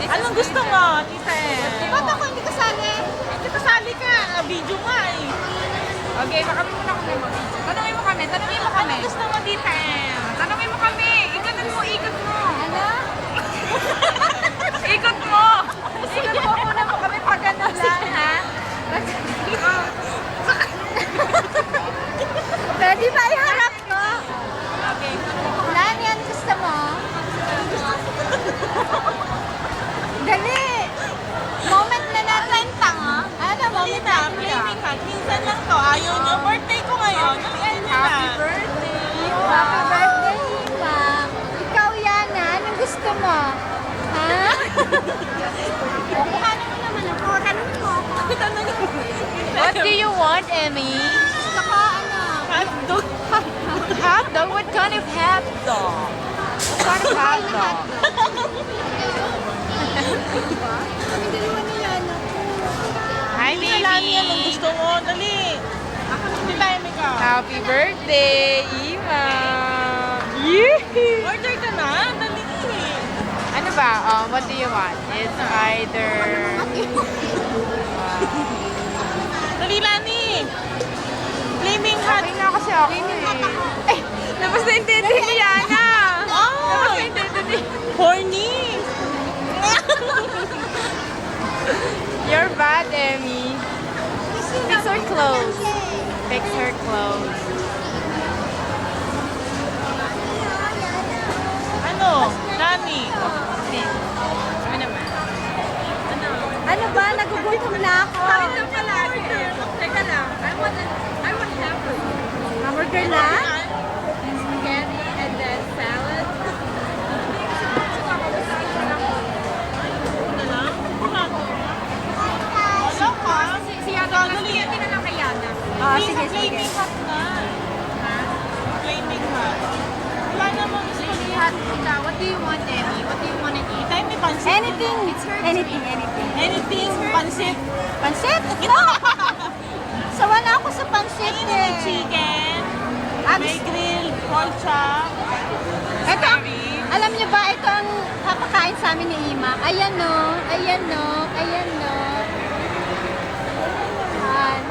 Anong gusto mo, tita? Ba't ako hindi kasali? Hindi kasali ka. Video nga eh. Okay, kami muna kami mag-video. Tanungin mo kami. Anong gusto mo, tita? Tanungin mo kami. Ikot mo. Ano? Ikot mo. Ikot mo muna mo kami pag ano lang, ha? Pwede ba iharap ko? Okay. Lan, yan gusto mo? Dali! Moment na natin. Tanga? Ano, moment Tita, natin. blaming ka. Minsan lang to. Ayaw niyo. Birthday ko ngayon. Nalian niyo na. Happy birthday. Happy birthday, Ima. Ikaw, Yana. Anong gusto mo? Ha? Kuhanin mo naman ako. Tanungin mo ako. What do you want, Emmy? Gusto ko, ano? Hotdog. Hot dog? What kind of hot dog? What kind of hot dog? Kami dalawa na yan. Hi, Alam niya anong baby. gusto mo. Dali. Tita, Emika. Happy birthday, Ima. Yee! Order ka na. Dali. Ano ba? What do you want? It's either... Dali, Lani. Flaming hot. Okay na kasi ako eh. Eh, labas na yung tete ni Yana. Labas na yung tete ni... Horny. You're bad, Emmy. Fix her clothes. Fix her clothes. Ano? Lani. Ano naman? Ano ba? Nagugutom na ako. lang pala. Teka lang. I want hamburger. Hamburger na? Spaghetti and then salad. Ano lang? Wala ka. Si Yana, spaghetti na lang kay Yana. Ah, sige, sige. Flaming hot na. Flaming hot. Wala namang spaghetti. What do you want, Emmy? What do you want to eat? Tayo may pansit. Anything. Anything. Anything. Pansit. Pansit? No! Sawa na ako sa pansit Ayun may eh. chicken. Ah, May grilled pork chop. Ito, alam niyo ba, ito ang papakain sa amin ni Ima. Ayan no, ayan no, ayan no. Ayan.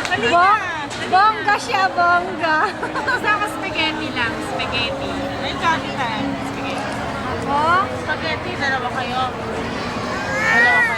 Halika. Bongga siya, bongga. Basta ako spaghetti lang. Spaghetti. Ay, kami tayo. Spaghetti. Ako? Spaghetti, dalawa kayo. Dalawa kayo.